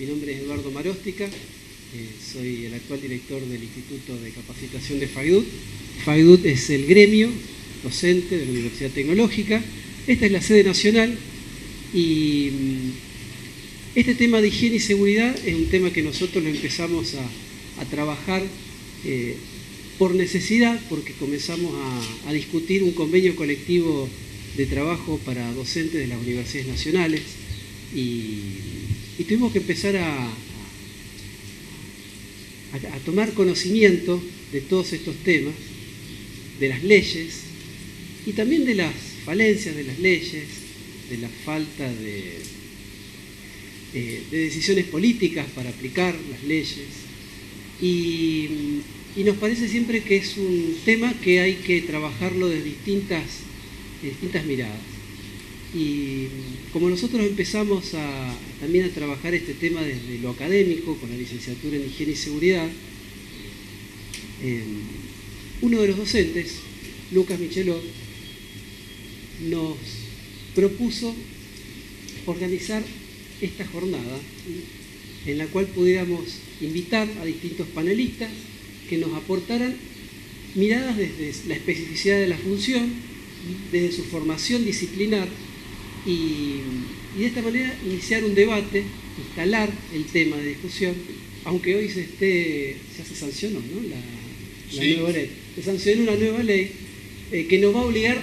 Mi nombre es Eduardo Maróstica, soy el actual director del Instituto de Capacitación de FAIDUT. FAIDUT es el gremio docente de la Universidad Tecnológica. Esta es la sede nacional y este tema de higiene y seguridad es un tema que nosotros lo empezamos a trabajar por necesidad, porque comenzamos a discutir un convenio colectivo de trabajo para docentes de las universidades nacionales y tuvimos que empezar a tomar conocimiento de todos estos temas, de las leyes y también de las falencias de las leyes, de la falta de decisiones políticas para aplicar las leyes y nos parece siempre que es un tema que hay que trabajarlo de distintas miradas. Y como nosotros empezamos también a trabajar este tema desde lo académico, con la licenciatura en Higiene y Seguridad, uno de los docentes, Lucas Michelot, nos propuso organizar esta jornada en la cual pudiéramos invitar a distintos panelistas que nos aportaran miradas desde la especificidad de la función, desde su formación disciplinar y de esta manera iniciar un debate, instalar el tema de discusión, aunque hoy se sancionó, ¿no? la sí. Nueva ley. Se sancionó una nueva ley que nos va a obligar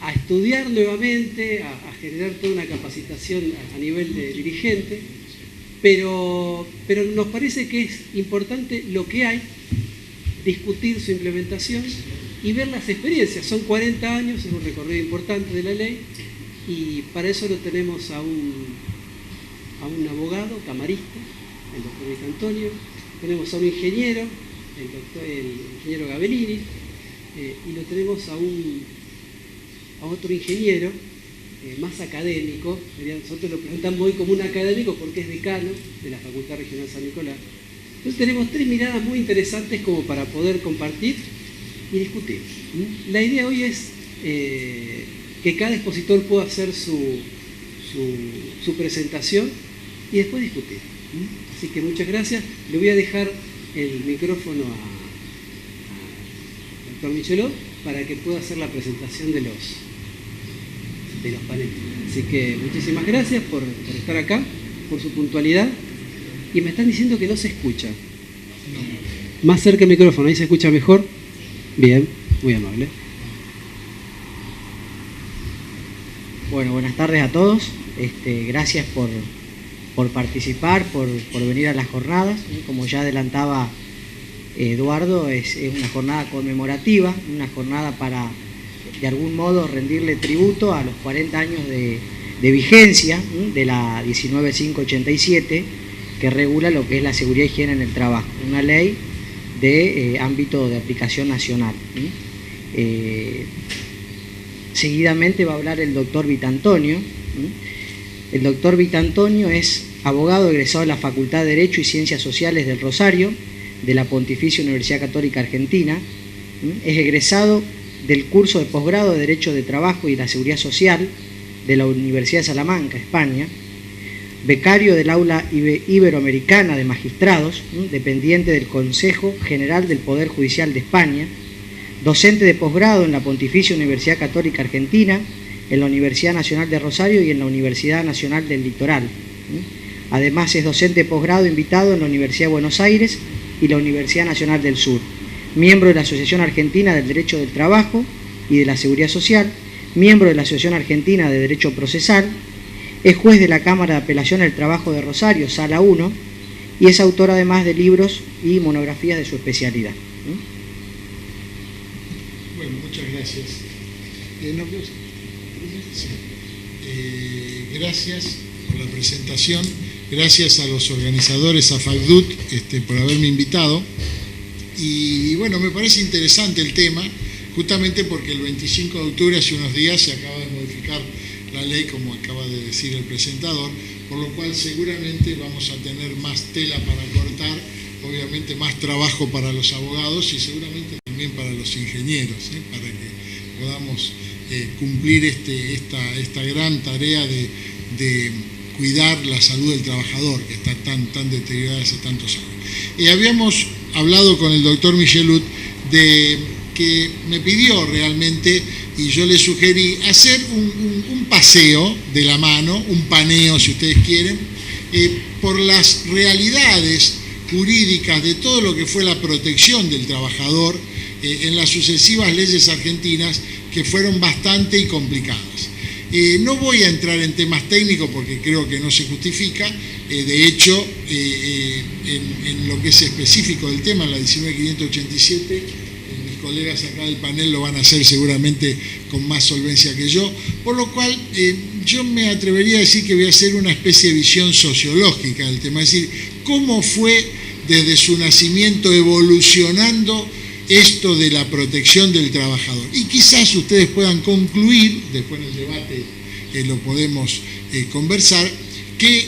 a estudiar nuevamente, a generar toda una capacitación a nivel de dirigente, pero nos parece que es importante lo que hay, discutir su implementación y ver las experiencias. Son 40 años, es un recorrido importante de la ley y para eso lo tenemos a un abogado, camarista, el doctor Vita Antonio, tenemos a un ingeniero, el ingeniero Gabellini, y lo tenemos a otro ingeniero más académico. Nosotros lo presentamos hoy como un académico porque es decano de la Facultad Regional San Nicolás. Entonces tenemos 3 miradas muy interesantes como para poder compartir y discutir. La idea hoy es que cada expositor pueda hacer su presentación y después discutir. Así que muchas gracias. Le voy a dejar el micrófono al doctor Michelot para que pueda hacer la presentación de los paneles. Así que muchísimas gracias por estar acá, por su puntualidad. Y me están diciendo que no se escucha. No. Más cerca el micrófono, ahí se escucha mejor. Bien, muy amable. Bueno, buenas tardes a todos. Gracias por participar, por venir a las jornadas. Como ya adelantaba Eduardo, es una jornada conmemorativa, una jornada para, de algún modo, rendirle tributo a los 40 años de vigencia de la 19587, que regula lo que es la seguridad y higiene en el trabajo, una ley de ámbito de aplicación nacional. Seguidamente va a hablar el doctor Vita Antonio. El doctor Vita Antonio es abogado egresado de la Facultad de Derecho y Ciencias Sociales del Rosario, de la Pontificia Universidad Católica Argentina. Es egresado del curso de posgrado de Derecho de Trabajo y la Seguridad Social de la Universidad de Salamanca, España. Becario del Aula Iberoamericana de Magistrados, dependiente del Consejo General del Poder Judicial de España. Docente de posgrado en la Pontificia Universidad Católica Argentina, en la Universidad Nacional de Rosario y en la Universidad Nacional del Litoral. Además es docente de posgrado invitado en la Universidad de Buenos Aires y la Universidad Nacional del Sur. Miembro de la Asociación Argentina del Derecho del Trabajo y de la Seguridad Social, miembro de la Asociación Argentina de Derecho Procesal, es juez de la Cámara de Apelación del Trabajo de Rosario, Sala 1, y es autor además de libros y monografías de su especialidad. Bueno, muchas gracias. Gracias por la presentación, gracias a los organizadores, a FAIDUT, por haberme invitado. Y bueno, me parece interesante el tema, justamente porque el 25 de octubre, hace unos días, se acaba de modificar la ley, como acaba de decir el presentador, por lo cual seguramente vamos a tener más tela para cortar, obviamente más trabajo para los abogados y seguramente también para los ingenieros, para que podamos cumplir esta gran tarea de cuidar la salud del trabajador, que está tan deteriorada hace tantos años. Habíamos hablado con el doctor Michelud de que me pidió realmente, y yo le sugerí hacer un paseo de la mano, un paneo si ustedes quieren, por las realidades jurídicas de todo lo que fue la protección del trabajador en las sucesivas leyes argentinas, que fueron bastante complicadas. No voy a entrar en temas técnicos porque creo que no se justifica. De hecho, en lo que es específico del tema, en la 19.587, mis colegas acá del panel lo van a hacer seguramente con más solvencia que yo, por lo cual yo me atrevería a decir que voy a hacer una especie de visión sociológica del tema, es decir, cómo fue desde su nacimiento evolucionando esto de la protección del trabajador. Y quizás ustedes puedan concluir, después en el debate lo podemos conversar, que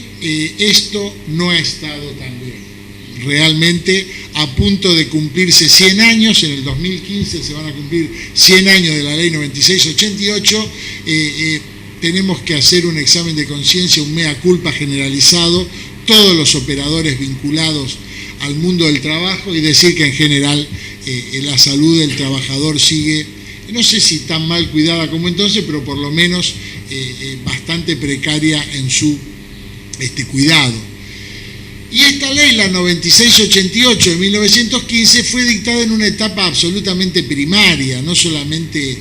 esto no ha estado tan bien. Realmente a punto de cumplirse 100 años, en el 2015 se van a cumplir 100 años de la ley 9688, tenemos que hacer un examen de conciencia, un mea culpa generalizado, todos los operadores vinculados al mundo del trabajo, y decir que en general la salud del trabajador sigue, no sé si tan mal cuidada como entonces, pero por lo menos bastante precaria en su cuidado. Y esta ley, la 9688 de 1915, fue dictada en una etapa absolutamente primaria, no solamente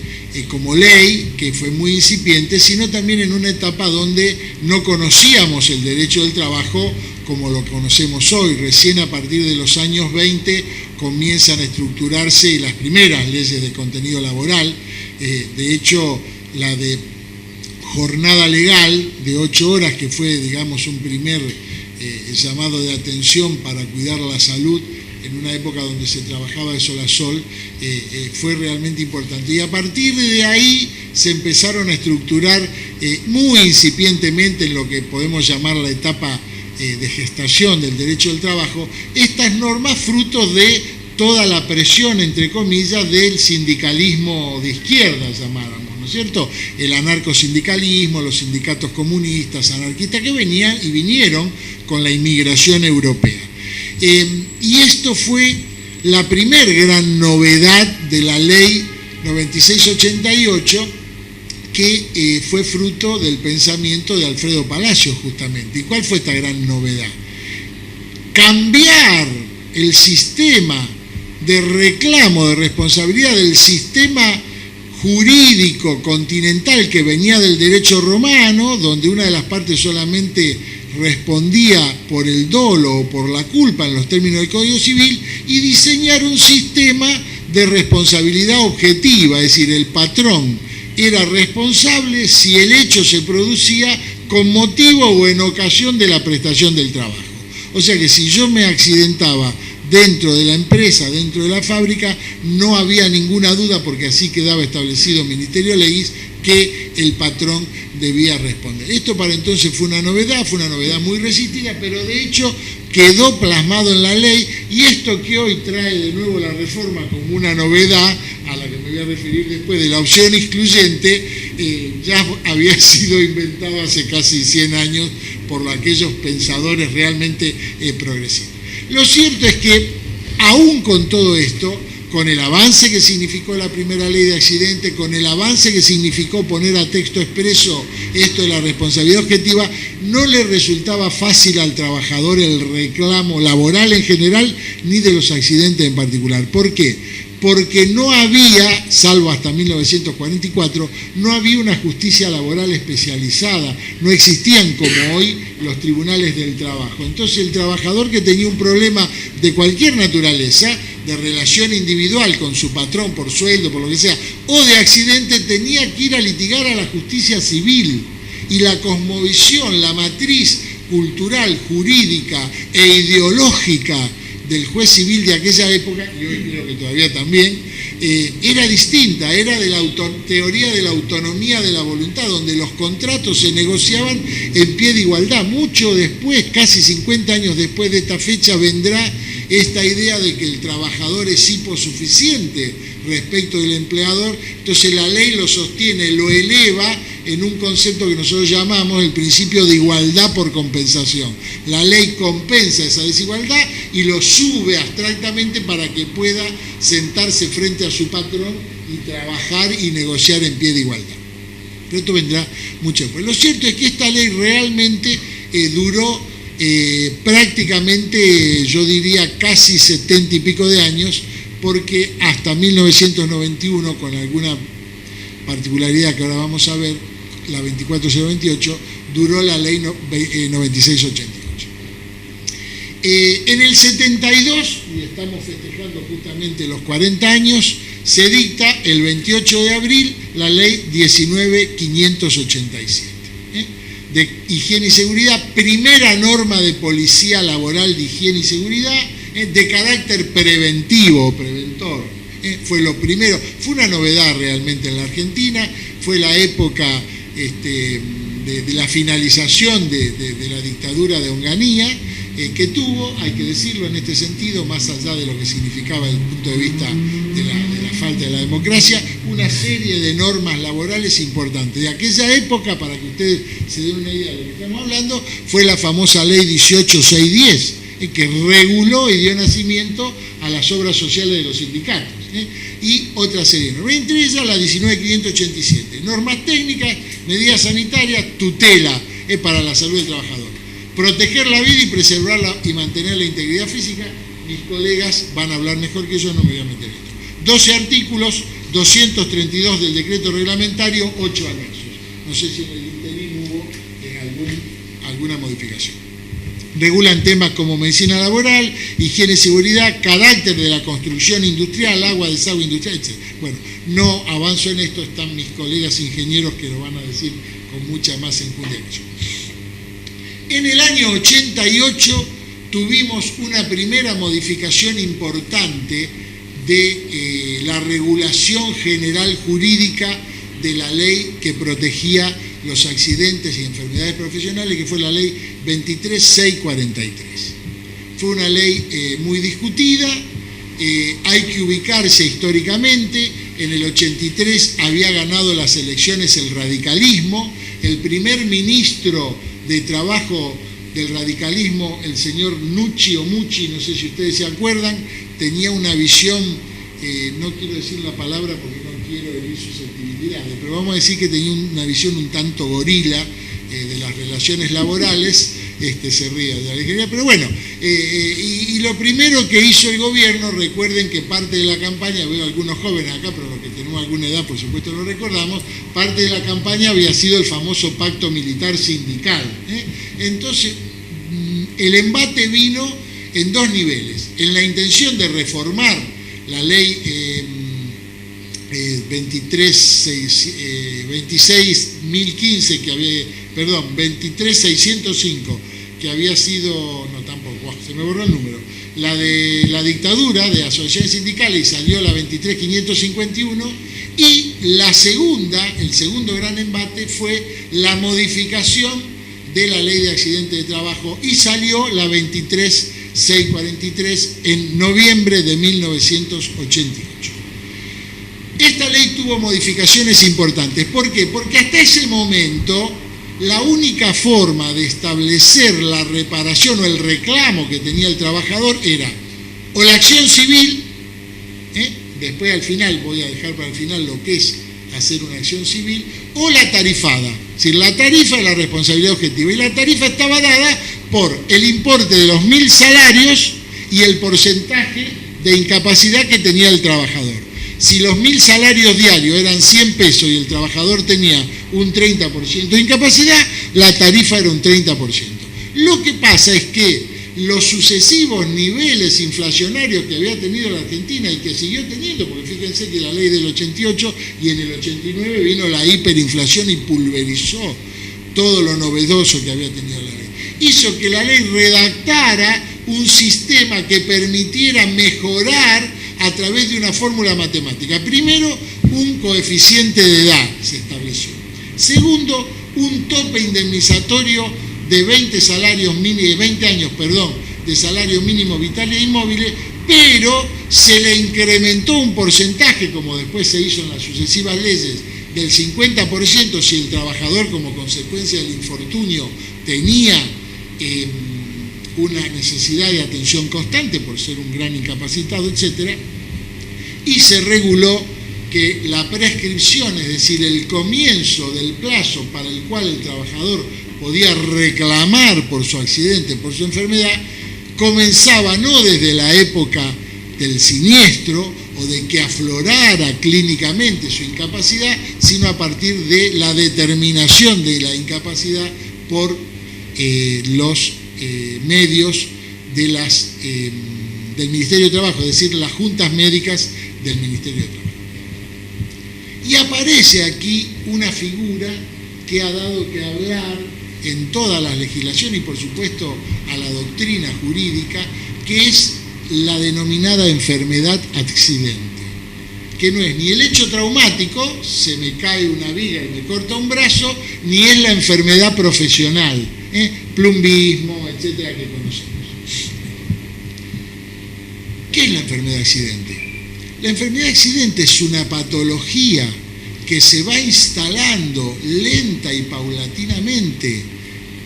como ley, que fue muy incipiente, sino también en una etapa donde no conocíamos el derecho del trabajo como lo conocemos hoy. Recién a partir de los años 20 comienzan a estructurarse las primeras leyes de contenido laboral. De hecho, la de jornada legal de 8 horas, que fue, digamos, un primer llamado de atención para cuidar la salud en una época donde se trabajaba de sol a sol, fue realmente importante. Y a partir de ahí se empezaron a estructurar muy incipientemente en lo que podemos llamar la etapa de gestación del derecho del trabajo, estas normas frutos de toda la presión, entre comillas, del sindicalismo de izquierda, llamáramos, ¿no es cierto? El anarcosindicalismo, los sindicatos comunistas, anarquistas, que venían y vinieron con la inmigración europea. Y esto fue la primer gran novedad de la ley 9688, que fue fruto del pensamiento de Alfredo Palacios, justamente. ¿Y cuál fue esta gran novedad? Cambiar el sistema de reclamo, de responsabilidad del sistema jurídico continental que venía del derecho romano, donde una de las partes solamente respondía por el dolo o por la culpa en los términos del Código Civil, y diseñar un sistema de responsabilidad objetiva, es decir, el patrón era responsable si el hecho se producía con motivo o en ocasión de la prestación del trabajo. O sea que si yo me accidentaba dentro de la empresa, dentro de la fábrica, no había ninguna duda, porque así quedaba establecido Ministerio Legis, que el patrón debía responder. Esto para entonces fue una novedad muy resistida, pero de hecho quedó plasmado en la ley, y esto que hoy trae de nuevo la reforma como una novedad, a la que me voy a referir después, de la opción excluyente, ya había sido inventado hace casi 100 años por aquellos pensadores realmente progresistas. Lo cierto es que, aún con todo esto, con el avance que significó la primera ley de accidente, con el avance que significó poner a texto expreso esto de la responsabilidad objetiva, no le resultaba fácil al trabajador el reclamo laboral en general, ni de los accidentes en particular. ¿Por qué? Porque no había, salvo hasta 1944, no había una justicia laboral especializada, no existían como hoy los tribunales del trabajo. Entonces el trabajador que tenía un problema de cualquier naturaleza, de relación individual con su patrón por sueldo, por lo que sea, o de accidente, tenía que ir a litigar a la justicia civil. Y la cosmovisión, la matriz cultural, jurídica e ideológica del juez civil de aquella época, y hoy creo que todavía también, era distinta, era de la teoría de la autonomía de la voluntad, donde los contratos se negociaban en pie de igualdad. Mucho después, casi 50 años después de esta fecha, vendrá esta idea de que el trabajador es hiposuficiente respecto del empleador. Entonces la ley lo sostiene, lo eleva en un concepto que nosotros llamamos el principio de igualdad por compensación. La ley compensa esa desigualdad y lo sube abstractamente para que pueda sentarse frente a su patrón y trabajar y negociar en pie de igualdad. Pero esto vendrá mucho después. Lo cierto es que esta ley realmente duró prácticamente, yo diría, casi 70 y pico de años, porque hasta 1991, con alguna particularidad que ahora vamos a ver, la 24028, duró la ley 9688. En el 72, y estamos festejando justamente los 40 años, se dicta el 28 de abril la ley 19587 de higiene y seguridad, primera norma de policía laboral de higiene y seguridad, de carácter preventivo o preventor. Fue lo primero, fue una novedad realmente en la Argentina, fue la época de la finalización de la dictadura de Onganía, que tuvo, hay que decirlo en este sentido, más allá de lo que significaba desde el punto de vista de la falta de la democracia, una serie de normas laborales importantes. De aquella época, para que ustedes se den una idea de lo que estamos hablando, fue la famosa ley 18610, que reguló y dio nacimiento a las obras sociales de los sindicatos, y otra serie de normas, entre ellas la 19587, normas técnicas, medidas sanitarias, tutela para la salud del trabajador, proteger la vida y preservarla y mantener la integridad física. Mis colegas van a hablar mejor que yo, no me voy a meter en esto. 12 artículos, 232 del decreto reglamentario, 8 anexos. No sé si en el interín hubo alguna modificación. Regulan temas como medicina laboral, higiene y seguridad, carácter de la construcción industrial, agua, desagüe industrial, etc. Bueno, no avanzo en esto, están mis colegas ingenieros que lo van a decir con mucha más enjundia que yo. En el año 88 tuvimos una primera modificación importante de la regulación general jurídica de la ley que protegía los accidentes y enfermedades profesionales, que fue la ley 23643. Fue una ley muy discutida, hay que ubicarse históricamente. En el 83 había ganado las elecciones el radicalismo, el primer ministro de Trabajo del radicalismo, el señor Nucci o Mucci, no sé si ustedes se acuerdan, tenía una visión, no quiero decir la palabra porque no quiero herir susceptibilidades, pero vamos a decir que tenía una visión un tanto gorila de las relaciones laborales. Se ríe de la alegría, pero bueno, y lo primero que hizo el gobierno, recuerden que parte de la campaña, veo algunos jóvenes acá, pero los que tenemos alguna edad por supuesto lo recordamos, parte de la campaña había sido el famoso pacto militar sindical. Entonces, el embate vino en dos niveles, en la intención de reformar la ley 23605, que había sido, no tampoco, se me borró el número, la de la dictadura de asociaciones sindicales, y salió la 23551, y la segunda, el segundo gran embate fue la modificación de la ley de accidentes de trabajo, y salió la 23643 en noviembre de 1988. Esta ley tuvo modificaciones importantes. ¿Por qué? Porque hasta ese momento la única forma de establecer la reparación o el reclamo que tenía el trabajador era o la acción civil, después al final, voy a dejar para el final lo que es hacer una acción civil, o la tarifada. Es decir, la tarifa es la responsabilidad objetiva, y la tarifa estaba dada por el importe de los 1000 salarios y el porcentaje de incapacidad que tenía el trabajador. Si los 1000 salarios diarios eran 100 pesos y el trabajador tenía un 30% de incapacidad, la tarifa era un 30%. Lo que pasa es que los sucesivos niveles inflacionarios que había tenido la Argentina y que siguió teniendo, porque fíjense que la ley del 88 y en el 89 vino la hiperinflación y pulverizó todo lo novedoso que había tenido la ley, hizo que la ley redactara un sistema que permitiera mejorar a través de una fórmula matemática. Primero, un coeficiente de edad se estableció. Segundo, un tope indemnizatorio de 20 años de salario mínimo vital e inmóviles pero se le incrementó un porcentaje, como después se hizo en las sucesivas leyes, del 50% si el trabajador, como consecuencia del infortunio, tenía una necesidad de atención constante por ser un gran incapacitado, etc. Y se reguló que la prescripción, es decir, el comienzo del plazo para el cual el trabajador podía reclamar por su accidente, por su enfermedad, comenzaba no desde la época del siniestro o de que aflorara clínicamente su incapacidad, sino a partir de la determinación de la incapacidad por los medios de del Ministerio de Trabajo, es decir, las juntas médicas del Ministerio de Trabajo. Y aparece aquí una figura que ha dado que hablar en todas las legislaciones y por supuesto a la doctrina jurídica, que es la denominada enfermedad accidente, que no es ni el hecho traumático, se me cae una viga y me corta un brazo, ni es la enfermedad profesional, plumbismo, etcétera, que conocemos. ¿Qué es la enfermedad accidente? La enfermedad accidente es una patología que se va instalando lenta y paulatinamente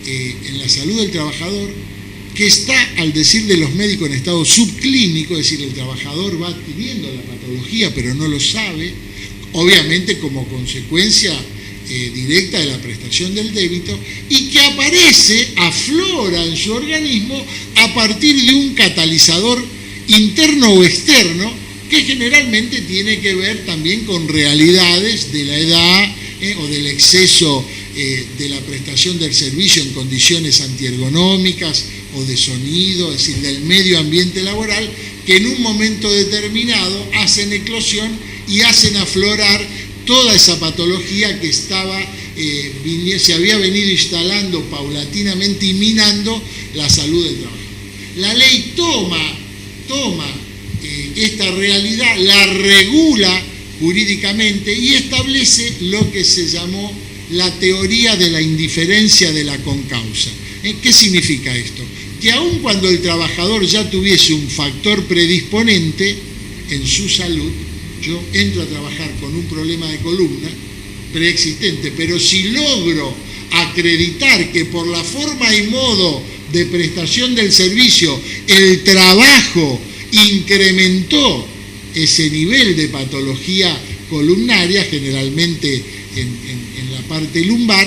en la salud del trabajador, que está, al decir de los médicos, en estado subclínico, es decir, el trabajador va adquiriendo la patología pero no lo sabe, obviamente como consecuencia directa de la prestación del débito, y que aparece, aflora en su organismo a partir de un catalizador interno o externo, que generalmente tiene que ver también con realidades de la edad o del exceso de la prestación del servicio en condiciones antiergonómicas o de sonido, es decir, del medio ambiente laboral, que en un momento determinado hacen eclosión y hacen aflorar toda esa patología que se había venido instalando paulatinamente y minando la salud del trabajo. La ley toma esta realidad, la regula jurídicamente y establece lo que se llamó la teoría de la indiferencia de la concausa. ¿Qué significa esto? Que aun cuando el trabajador ya tuviese un factor predisponente en su salud, yo entro a trabajar con un problema de columna preexistente, pero si logro acreditar que por la forma y modo de prestación del servicio el trabajo incrementó ese nivel de patología columnaria, generalmente en la parte lumbar,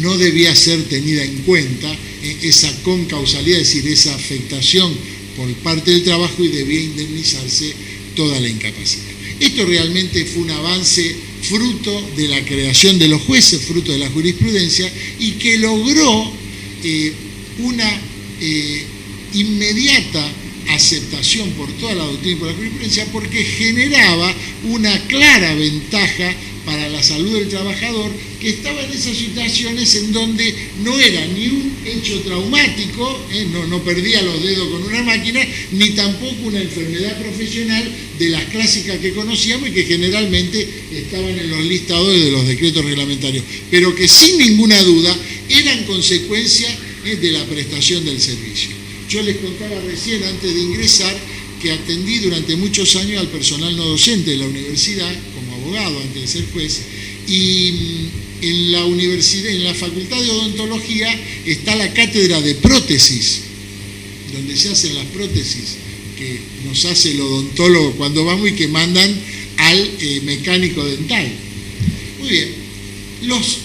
no debía ser tenida en cuenta esa concausalidad, es decir, esa afectación por parte del trabajo, y debía indemnizarse toda la incapacidad. Esto realmente fue un avance fruto de la creación de los jueces, fruto de la jurisprudencia, y que logró una inmediata aceptación por toda la doctrina y por la jurisprudencia, porque generaba una clara ventaja para la salud del trabajador, que estaba en esas situaciones en donde no era ni un hecho traumático, no perdía los dedos con una máquina, ni tampoco una enfermedad profesional de las clásicas que conocíamos y que generalmente estaban en los listados de los decretos reglamentarios, pero que sin ninguna duda eran consecuencia de la prestación del servicio. Yo les contaba recién, antes de ingresar, que atendí durante muchos años al personal no docente de la universidad, como abogado antes de ser juez, y en la universidad, en la Facultad de Odontología, está la cátedra de prótesis, donde se hacen las prótesis que nos hace el odontólogo cuando vamos y que mandan al mecánico dental. Muy bien, los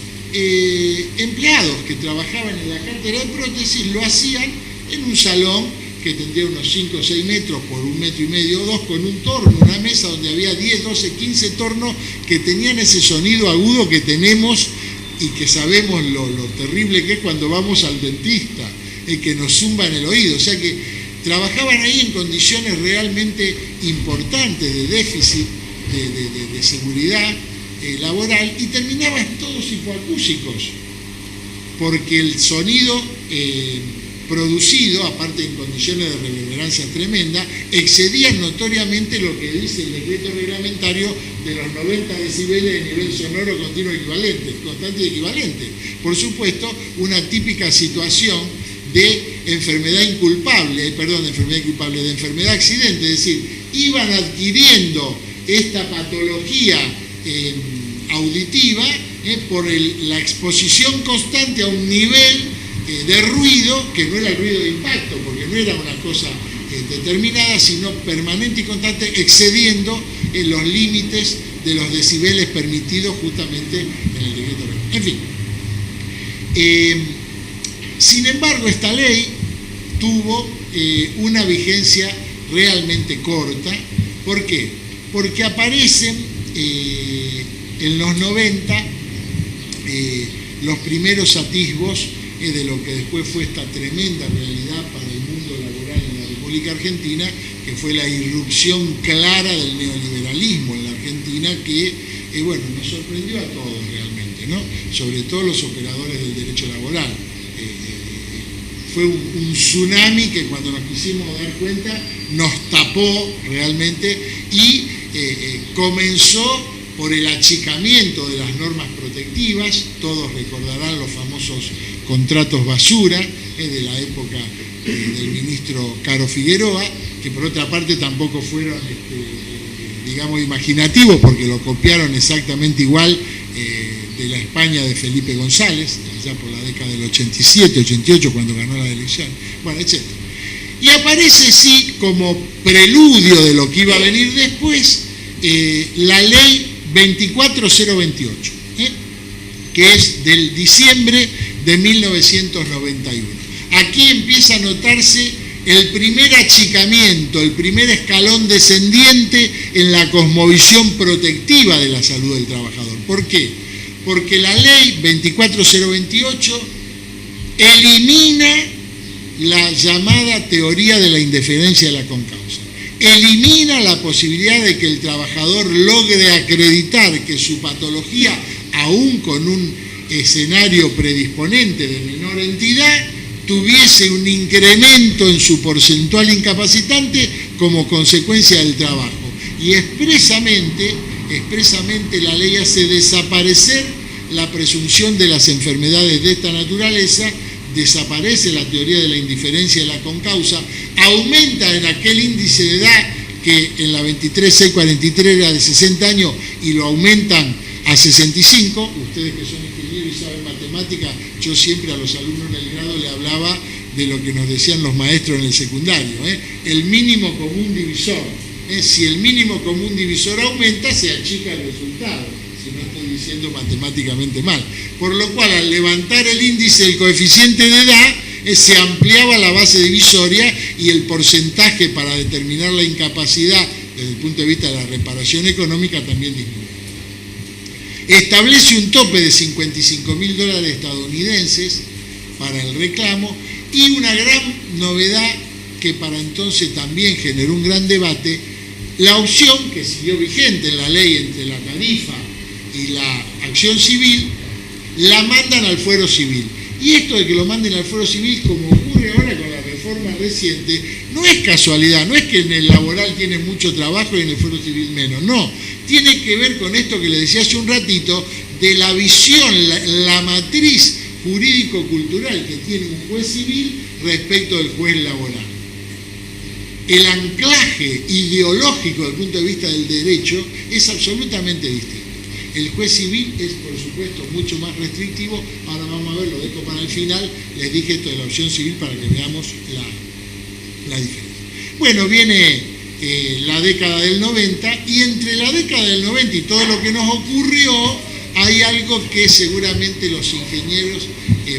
empleados que trabajaban en la cátedra de prótesis lo hacían en un salón que tendría unos 5 o 6 metros por 1,5 metros o 2, con un torno, una mesa donde había 10, 12, 15 tornos que tenían ese sonido agudo que tenemos y que sabemos lo terrible que es cuando vamos al dentista, que nos zumba en el oído. O sea que trabajaban ahí en condiciones realmente importantes de déficit de seguridad laboral, y terminaban todos hipoacúsicos, porque el sonido producido, aparte en condiciones de reverberancia tremenda, excedían notoriamente lo que dice el decreto reglamentario de los 90 decibeles de nivel sonoro continuo equivalente, constante y equivalente. Por supuesto, una típica situación de enfermedad inculpable, de enfermedad accidente, es decir, iban adquiriendo esta patología auditiva por la exposición constante a un nivel de ruido, que no era el ruido de impacto, porque no era una cosa determinada, sino permanente y constante, excediendo los límites de los decibeles permitidos justamente en el decreto. En fin. Sin embargo, esta ley tuvo una vigencia realmente corta. ¿Por qué? Porque aparecen en los 90 los primeros atisbos de lo que después fue esta tremenda realidad para el mundo laboral en la República Argentina, que fue la irrupción clara del neoliberalismo en la Argentina, que bueno, nos sorprendió a todos realmente, ¿no? Sobre todo los operadores del derecho laboral. Fue un tsunami que cuando nos quisimos dar cuenta nos tapó realmente y comenzó por el achicamiento de las normas protectivas. Todos recordarán los famosos contratos basura de la época del ministro Caro Figueroa, que por otra parte tampoco fueron, digamos, imaginativos, porque lo copiaron exactamente igual de la España de Felipe González, allá por la década del 87, 88, cuando ganó la elección, bueno, etc. Y aparece, sí, como preludio de lo que iba a venir después, la ley 24028, que es del diciembre de 1991. Aquí empieza a notarse el primer achicamiento, el primer escalón descendiente en la cosmovisión protectiva de la salud del trabajador. ¿Por qué? Porque la ley 24028 elimina la llamada teoría de la indiferencia de la concausa. Elimina la posibilidad de que el trabajador logre acreditar que su patología, aún con un escenario predisponente de menor entidad, tuviese un incremento en su porcentual incapacitante como consecuencia del trabajo. Y expresamente la ley hace desaparecer la presunción de las enfermedades de esta naturaleza, desaparece la teoría de la indiferencia de la concausa, aumenta en aquel índice de edad que en la 23643 era de 60 años y lo aumentan a 65. Ustedes que son ingenieros y saben matemática, yo siempre a los alumnos en el grado le hablaba de lo que nos decían los maestros en el secundario, el mínimo común divisor. Si el mínimo común divisor aumenta, se achica el resultado, si no estoy diciendo matemáticamente mal. Por lo cual, al levantar el índice del coeficiente de edad, se ampliaba la base divisoria y el porcentaje para determinar la incapacidad desde el punto de vista de la reparación económica también disminuye. Establece un tope de $55.000 estadounidenses para el reclamo y una gran novedad que para entonces también generó un gran debate, la opción que siguió vigente en la ley entre la tarifa y la acción civil, la mandan al fuero civil. Y esto de que lo manden al fuero civil, como ocurre ahora con la reforma reciente, no es casualidad, no es que en el laboral tiene mucho trabajo y en el fuero civil menos, no. Tiene que ver con esto que le decía hace un ratito, de la visión, la matriz jurídico-cultural que tiene un juez civil respecto del juez laboral. El anclaje ideológico desde el punto de vista del derecho es absolutamente distinto. El juez civil es, por supuesto, mucho más restrictivo. Ahora vamos a ver, lo dejo para el final. Les dije esto de la opción civil para que veamos la diferencia. Bueno, viene la década del 90 y entre la década del 90 y todo lo que nos ocurrió hay algo que seguramente los ingenieros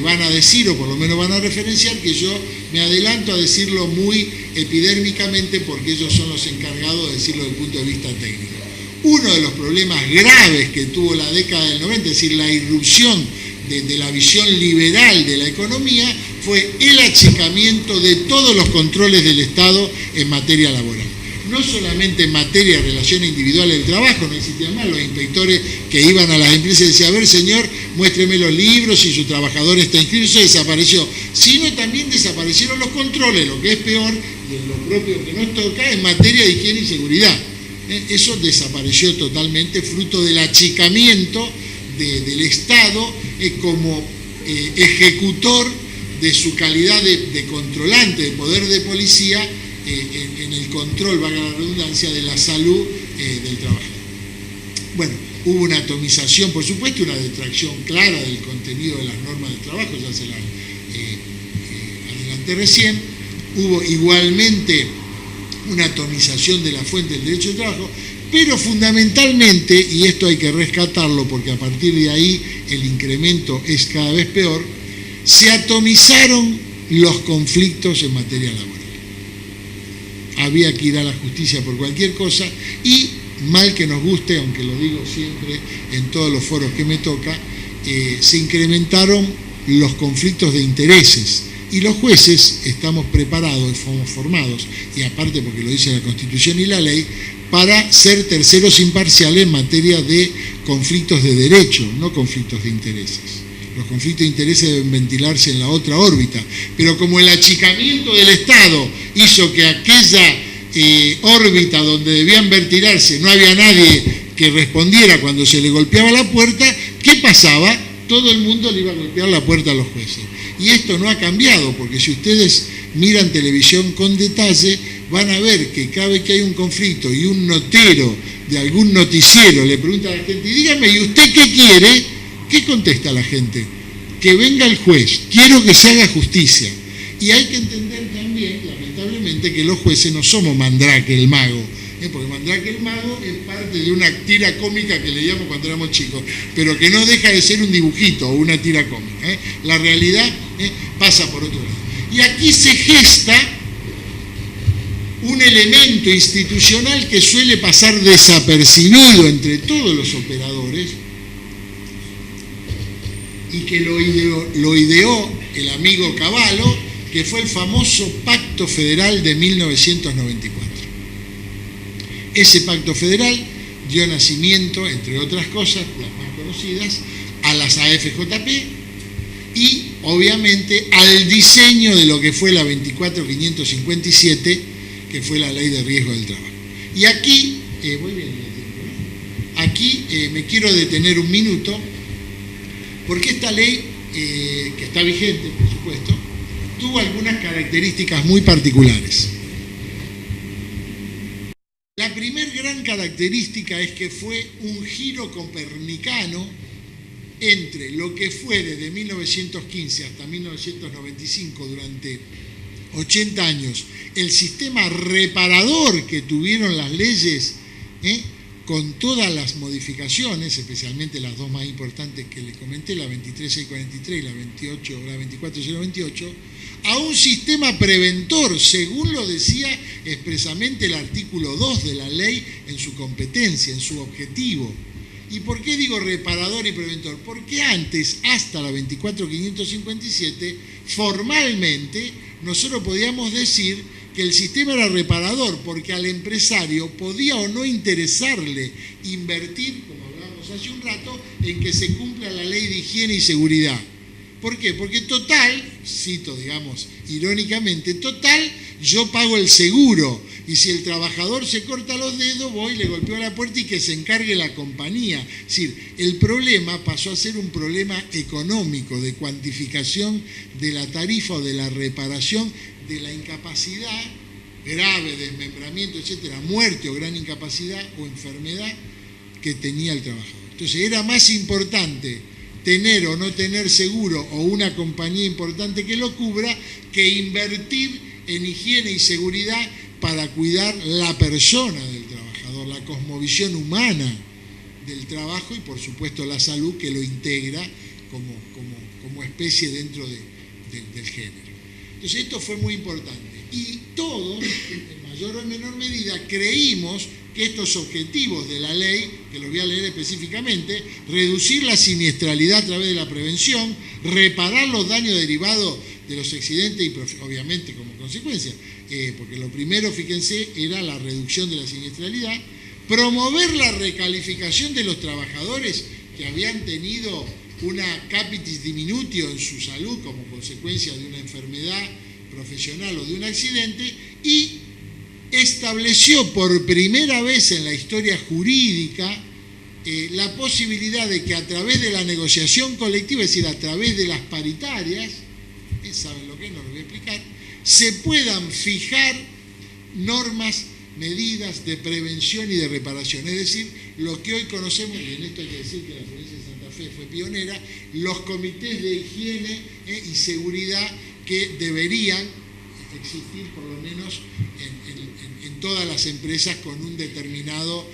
van a decir, o por lo menos van a referenciar, que yo me adelanto a decirlo muy epidérmicamente porque ellos son los encargados de decirlo desde el punto de vista técnico. Uno de los problemas graves que tuvo la década del 90, es decir, la irrupción de la visión liberal de la economía, fue el achicamiento de todos los controles del Estado en materia laboral. No solamente en materia de relaciones individuales del trabajo, no existían más los inspectores que iban a las empresas y decían, a ver señor, muéstreme los libros, si su trabajador está inscrito, se desapareció, sino también desaparecieron los controles, lo que es peor, y en lo propio que nos toca, en materia de higiene y seguridad. Eso desapareció totalmente, fruto del achicamiento del Estado como ejecutor de su calidad de controlante, de poder de policía, en el control, valga la redundancia, de la salud del trabajador. Bueno, hubo una atomización, por supuesto, una detracción clara del contenido de las normas del trabajo, ya se la adelanté recién. Hubo igualmente una atomización de la fuente del derecho del trabajo, pero fundamentalmente, y esto hay que rescatarlo porque a partir de ahí el incremento es cada vez peor, se atomizaron los conflictos en materia laboral. Había que ir a la justicia por cualquier cosa y, mal que nos guste, aunque lo digo siempre en todos los foros que me toca, se incrementaron los conflictos de intereses. Y los jueces estamos preparados, somos formados, y aparte porque lo dice la Constitución y la ley, para ser terceros imparciales en materia de conflictos de derecho, no conflictos de intereses. Los conflictos de intereses deben ventilarse en la otra órbita, pero como el achicamiento del Estado hizo que aquella órbita donde debían ventilarse no había nadie que respondiera cuando se le golpeaba la puerta, ¿qué pasaba? Todo el mundo le iba a golpear la puerta a los jueces. Y esto no ha cambiado, porque si ustedes miran televisión con detalle, van a ver que cada vez que hay un conflicto y un notero de algún noticiero le pregunta a la gente, dígame, ¿y usted qué quiere? ¿Qué contesta la gente? Que venga el juez, quiero que se haga justicia. Y hay que entender también, lamentablemente, que los jueces no somos Mandrake el mago, porque Mandrake el mago es parte de una tira cómica que leíamos cuando éramos chicos, pero que no deja de ser un dibujito o una tira cómica. La realidad pasa por otro lado. Y aquí se gesta un elemento institucional que suele pasar desapercibido entre todos los operadores y que lo ideó el amigo Cavallo, que fue el famoso Pacto Federal de 1994. Ese Pacto Federal dio nacimiento, entre otras cosas, las más conocidas, a las AFJP y, obviamente, al diseño de lo que fue la 24557, que fue la Ley de Riesgo del Trabajo. Y aquí, me quiero detener un minuto, porque esta ley, que está vigente, por supuesto, tuvo algunas características muy particulares. La primera gran característica es que fue un giro copernicano entre lo que fue desde 1915 hasta 1995, durante 80 años, el sistema reparador que tuvieron las leyes, con todas las modificaciones, especialmente las dos más importantes que les comenté, la 23643 y la 24028, a un sistema preventor, según lo decía expresamente el artículo 2 de la ley en su competencia, en su objetivo. ¿Y por qué digo reparador y preventor? Porque antes, hasta la 24557, formalmente nosotros podíamos decir que el sistema era reparador, porque al empresario podía o no interesarle invertir, como hablábamos hace un rato, en que se cumpla la ley de higiene y seguridad. ¿Por qué? Porque total, cito, digamos, irónicamente, total, yo pago el seguro, y si el trabajador se corta los dedos, voy, le golpeo la puerta y que se encargue la compañía. Es decir, el problema pasó a ser un problema económico, de cuantificación de la tarifa o de la reparación de la incapacidad grave, desmembramiento, etcétera, muerte o gran incapacidad o enfermedad que tenía el trabajador. Entonces, era más importante tener o no tener seguro o una compañía importante que lo cubra que invertir en higiene y seguridad para cuidar la persona del trabajador, la cosmovisión humana del trabajo y, por supuesto, la salud que lo integra como especie dentro del género. Entonces, esto fue muy importante. Y todos, en mayor o menor medida, creímos que estos objetivos de la ley, que los voy a leer específicamente, reducir la siniestralidad a través de la prevención, reparar los daños derivados de los accidentes y, obviamente, como consecuencia, porque lo primero, fíjense, era la reducción de la siniestralidad, promover la recalificación de los trabajadores que habían tenido una capitis diminutio en su salud como consecuencia de una enfermedad profesional o de un accidente, y estableció por primera vez en la historia jurídica la posibilidad de que a través de la negociación colectiva, es decir, a través de las paritarias, saben lo que es, no lo voy a explicar, se puedan fijar normas, medidas de prevención y de reparación. Es decir, lo que hoy conocemos, y en esto hay que decir que la Florencia de Santa Fe fue pionera, los comités de higiene y seguridad que deberían existir por lo menos en todas las empresas con un determinado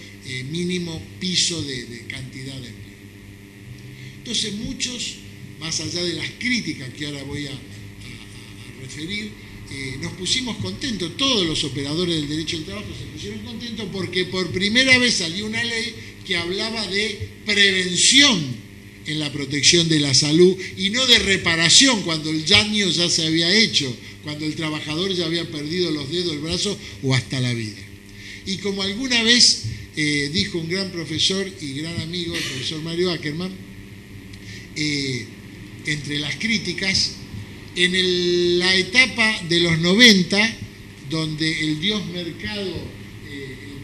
mínimo piso de cantidad de empleo. Entonces muchos, más allá de las críticas que ahora voy a referir, nos pusimos contentos, todos los operadores del derecho del trabajo se pusieron contentos porque por primera vez salió una ley que hablaba de prevención en la protección de la salud y no de reparación cuando el daño ya se había hecho, cuando el trabajador ya había perdido los dedos, el brazo o hasta la vida. Y como alguna vez dijo un gran profesor y gran amigo, el profesor Mario Ackerman, entre las críticas, en la etapa de los 90, donde el dios mercado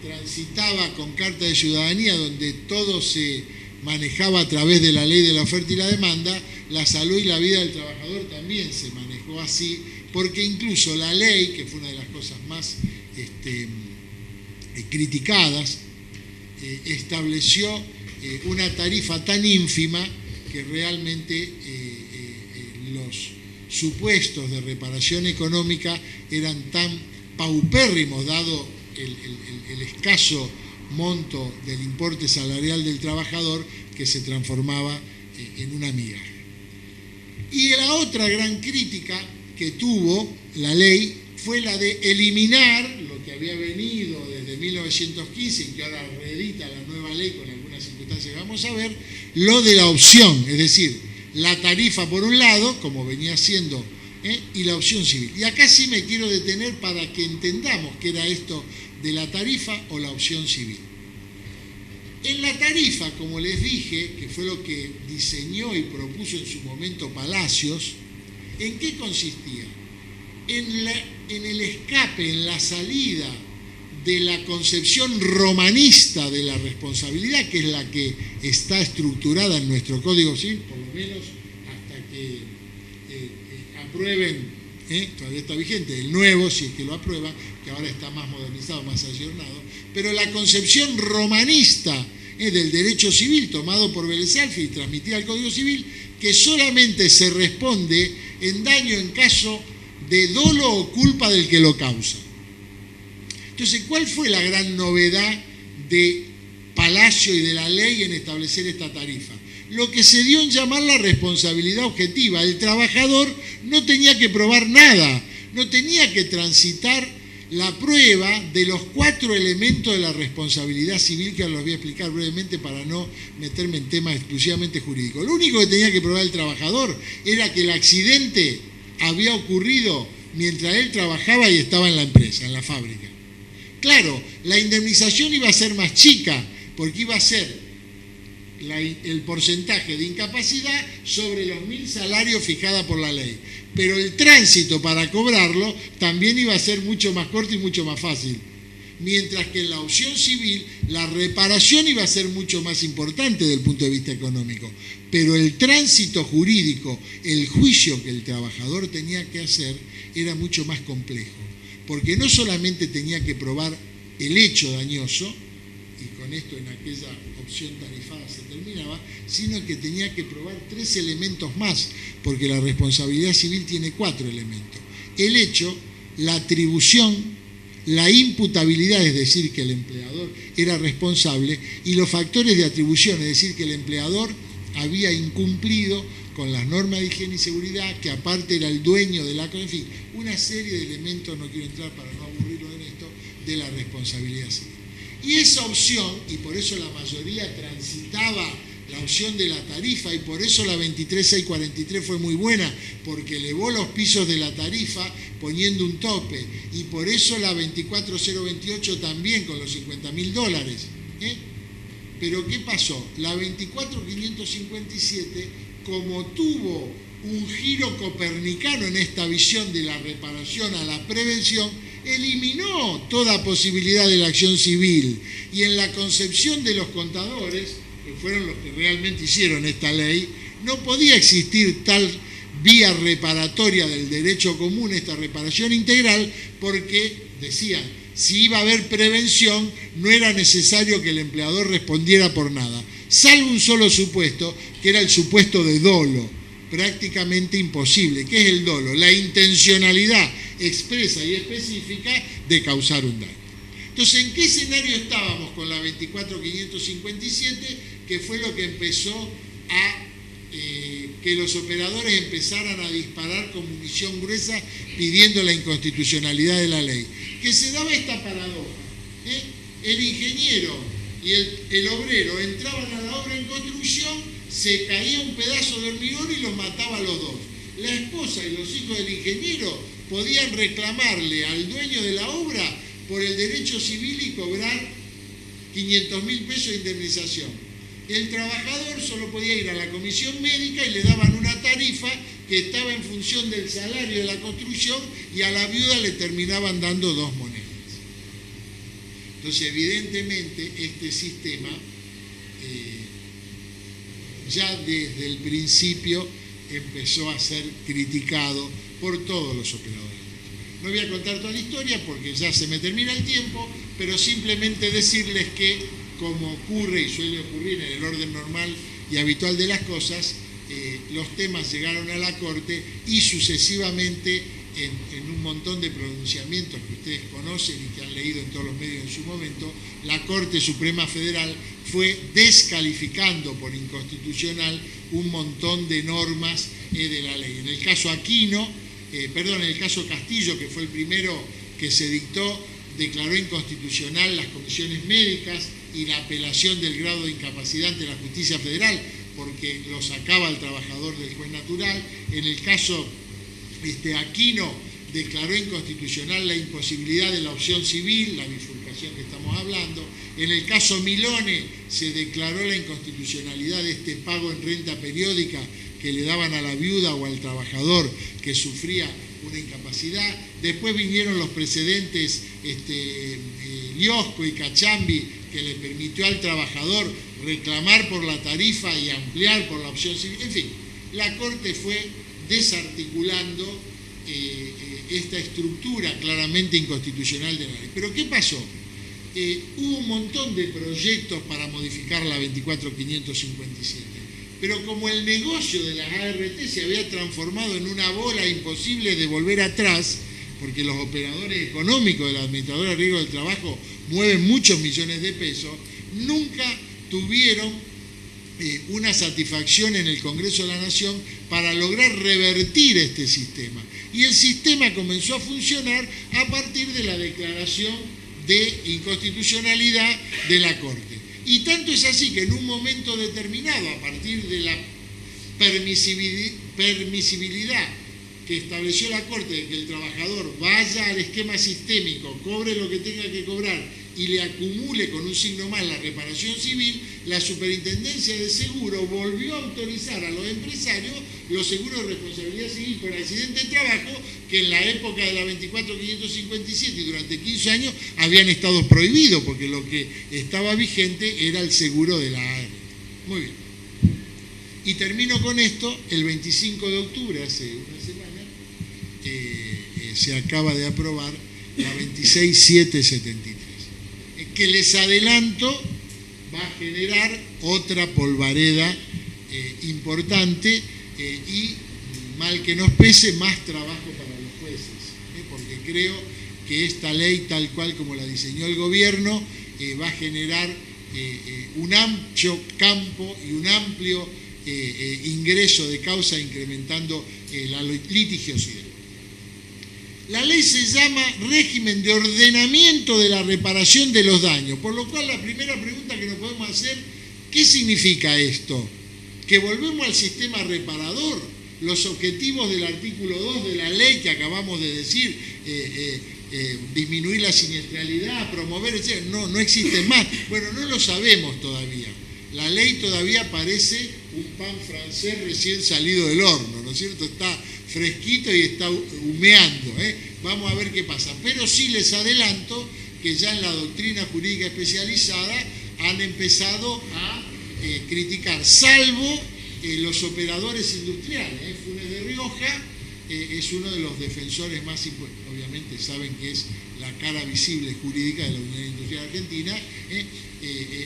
transitaba con carta de ciudadanía, donde todo se manejaba a través de la ley de la oferta y la demanda, la salud y la vida del trabajador también se manejó así, porque incluso la ley, que fue una de las cosas más criticadas, estableció una tarifa tan ínfima que realmente los supuestos de reparación económica eran tan paupérrimos, dado el escaso monto del importe salarial del trabajador, que se transformaba en una migaja. Y la otra gran crítica que tuvo la ley fue la de eliminar lo que había venido desde 1915 y que ahora reedita la nueva ley con algunas circunstancias que vamos a ver, lo de la opción, es decir, la tarifa por un lado, como venía siendo, y la opción civil. Y acá sí me quiero detener para que entendamos qué era esto de la tarifa o la opción civil. En la tarifa, como les dije, que fue lo que diseñó y propuso en su momento Palacios, ¿en qué consistía? En el escape, en la salida de la concepción romanista de la responsabilidad, que es la que está estructurada en nuestro Código Civil, por lo menos hasta que aprueben, todavía está vigente, el nuevo, si es que lo aprueban, que ahora está más modernizado, más ayornado, pero la concepción romanista del derecho civil tomado por Vélez Sarsfield y transmitida al Código Civil, que solamente se responde en daño en caso de dolo o culpa del que lo causa. Entonces, ¿cuál fue la gran novedad de Palacio y de la ley en establecer esta tarifa? Lo que se dio en llamar la responsabilidad objetiva. El trabajador no tenía que probar nada, no tenía que transitar la prueba de los 4 elementos de la responsabilidad civil, que ahora los voy a explicar brevemente para no meterme en temas exclusivamente jurídicos. Lo único que tenía que probar el trabajador era que el accidente había ocurrido mientras él trabajaba y estaba en la empresa, en la fábrica. Claro, la indemnización iba a ser más chica, porque iba a ser el porcentaje de incapacidad sobre los 1.000 salarios fijada por la ley. Pero el tránsito para cobrarlo también iba a ser mucho más corto y mucho más fácil. Mientras que en la opción civil la reparación iba a ser mucho más importante desde el punto de vista económico. Pero el tránsito jurídico, el juicio que el trabajador tenía que hacer, era mucho más complejo. Porque no solamente tenía que probar el hecho dañoso, y con esto en aquella opción tarifada se terminaba, sino que tenía que probar 3 elementos más, porque la responsabilidad civil tiene 4 elementos. El hecho, la atribución, la imputabilidad, es decir, que el empleador era responsable, y los factores de atribución, es decir, que el empleador había incumplido con las normas de higiene y seguridad, que aparte era el dueño del acto, en fin, una serie de elementos, no quiero entrar para no aburrirlo en esto, de la responsabilidad civil. Y esa opción, y por eso la mayoría transitaba la opción de la tarifa, y por eso la 23.643 fue muy buena, porque elevó los pisos de la tarifa poniendo un tope, y por eso la 24.028 también con los $50.000. Pero ¿qué pasó? La 24.557, como tuvo un giro copernicano en esta visión de la reparación a la prevención, eliminó toda posibilidad de la acción civil. Y en la concepción de los contadores, que fueron los que realmente hicieron esta ley, no podía existir tal vía reparatoria del derecho común, esta reparación integral, porque, decían, si iba a haber prevención, no era necesario que el empleador respondiera por nada, salvo un solo supuesto, que era el supuesto de dolo, prácticamente imposible. ¿Qué es el dolo? La intencionalidad expresa y específica de causar un daño. Entonces, ¿en qué escenario estábamos con la 24.557? Que fue lo que empezó a que los operadores empezaran a disparar con munición gruesa pidiendo la inconstitucionalidad de la ley. Que se daba esta paradoja. El ingeniero y el obrero entraban a la obra en construcción, se caía un pedazo de hormigón y los mataba a los dos. La esposa y los hijos del ingeniero podían reclamarle al dueño de la obra por el derecho civil y cobrar 500.000 pesos de indemnización. El trabajador solo podía ir a la comisión médica y le daban una tarifa que estaba en función del salario de la construcción, y a la viuda le terminaban dando 2 monedas. Entonces, evidentemente, este sistema ya desde el principio empezó a ser criticado por todos los operadores. No voy a contar toda la historia porque ya se me termina el tiempo, pero simplemente decirles que, como ocurre y suele ocurrir en el orden normal y habitual de las cosas, los temas llegaron a la Corte y sucesivamente en un montón de pronunciamientos que ustedes conocen y que han leído en todos los medios en su momento, la Corte Suprema Federal fue descalificando por inconstitucional un montón de normas de la ley. En el caso Aquino, en el caso Castillo, que fue el primero que se dictó, declaró inconstitucional las comisiones médicas y la apelación del grado de incapacidad ante la justicia federal, porque lo sacaba al trabajador del juez natural. En el caso Aquino, declaró inconstitucional la imposibilidad de la opción civil, la bifurcación que estamos hablando. En el caso Milone se declaró la inconstitucionalidad de este pago en renta periódica que le daban a la viuda o al trabajador que sufría una incapacidad. Después vinieron los precedentes Liosco y Cachambi, que le permitió al trabajador reclamar por la tarifa y ampliar por la opción civil. En fin, la Corte fue desarticulando esta estructura claramente inconstitucional de la ley. ¿Pero qué pasó? Hubo un montón de proyectos para modificar la 24.557, pero como el negocio de las ART se había transformado en una bola imposible de volver atrás, porque los operadores económicos de la Administradora de Riesgo del Trabajo mueven muchos millones de pesos, nunca tuvieron una satisfacción en el Congreso de la Nación para lograr revertir este sistema. Y el sistema comenzó a funcionar a partir de la declaración de inconstitucionalidad de la Corte. Y tanto es así que en un momento determinado, a partir de la permisibilidad que estableció la Corte de que el trabajador vaya al esquema sistémico, cobre lo que tenga que cobrar y le acumule con un signo más la reparación civil, la Superintendencia de Seguro volvió a autorizar a los empresarios los seguros de responsabilidad civil por accidente de trabajo, que en la época de la 24.557 y durante 15 años habían estado prohibidos, porque lo que estaba vigente era el seguro de la ART. Muy bien. Y termino con esto. El 25 de octubre, hace una semana, se acaba de aprobar la 26.773, que les adelanto va a generar otra polvareda importante y, mal que nos pese, más trabajo para los jueces, porque creo que esta ley, tal cual como la diseñó el gobierno, va a generar un amplio campo y un amplio ingreso de causa, incrementando la litigiosidad. La ley se llama régimen de ordenamiento de la reparación de los daños, por lo cual la primera pregunta que nos podemos hacer, ¿qué significa esto? ¿Que volvemos al sistema reparador? Los objetivos del artículo 2 de la ley que acabamos de decir, disminuir la siniestralidad, promover, etc., no existen más. Bueno, no lo sabemos todavía. La ley todavía parece un pan francés recién salido del horno, ¿no es cierto? Está fresquito y está humeando, Vamos a ver qué pasa. Pero sí les adelanto que ya en la doctrina jurídica especializada han empezado a criticar, salvo los operadores industriales. Funes de Rioja es uno de los defensores más importantes, obviamente saben que es la cara visible jurídica de la Unión Industrial Argentina,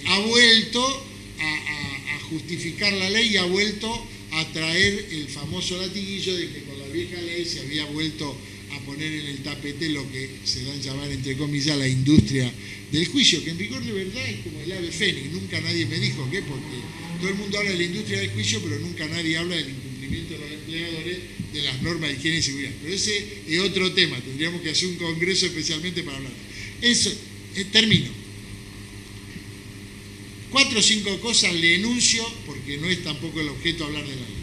ha vuelto a justificar la ley y ha vuelto a traer el famoso latiguillo de que con la vieja ley se había vuelto a poner en el tapete lo que se da a llamar, entre comillas, la industria del juicio, que en rigor de verdad es como el ave fénix. Nunca nadie me dijo qué, porque todo el mundo habla de la industria del juicio, pero nunca nadie habla del incumplimiento de los empleadores de las normas de higiene y seguridad. Pero ese es otro tema, tendríamos que hacer un congreso especialmente para hablar. Eso, termino. 4 o 5 cosas le enuncio, porque no es tampoco el objeto hablar de la ley.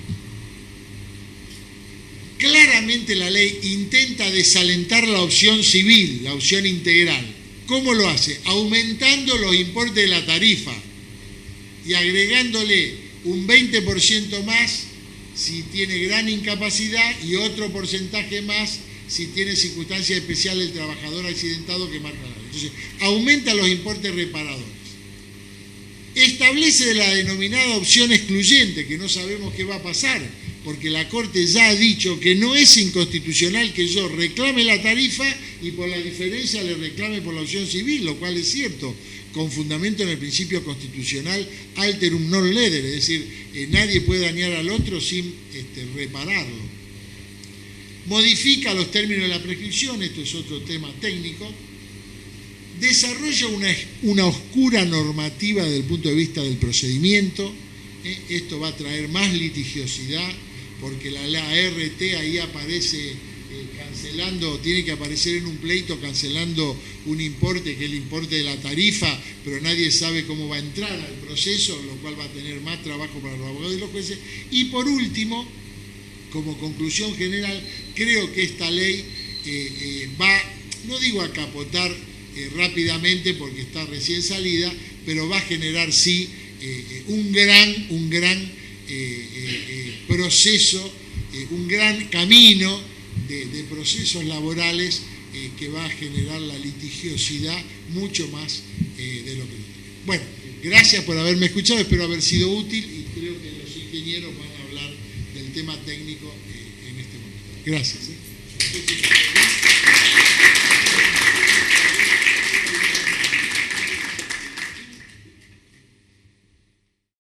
Claramente la ley intenta desalentar la opción civil, la opción integral. ¿Cómo lo hace? Aumentando los importes de la tarifa y agregándole un 20% más si tiene gran incapacidad y otro porcentaje más si tiene circunstancias especiales el trabajador accidentado que marca la ley. Entonces, aumenta los importes reparadores. Establece la denominada opción excluyente, que no sabemos qué va a pasar, porque la Corte ya ha dicho que no es inconstitucional que yo reclame la tarifa y por la diferencia le reclame por la opción civil, lo cual es cierto, con fundamento en el principio constitucional alterum non ledere, es decir, nadie puede dañar al otro sin repararlo. Modifica los términos de la prescripción, esto es otro tema técnico. Desarrolla una oscura normativa desde el punto de vista del procedimiento. Esto va a traer más litigiosidad, porque la ART ahí aparece cancelando, tiene que aparecer en un pleito cancelando un importe, que es el importe de la tarifa, pero nadie sabe cómo va a entrar al proceso, lo cual va a tener más trabajo para los abogados y los jueces. Y por último, como conclusión general, creo que esta ley va, no digo a capotar rápidamente porque está recién salida, pero va a generar sí un gran proceso, un gran camino de procesos laborales que va a generar la litigiosidad mucho más de lo que... Bueno, gracias por haberme escuchado, espero haber sido útil y creo que los ingenieros van a hablar del tema técnico en este momento. Gracias.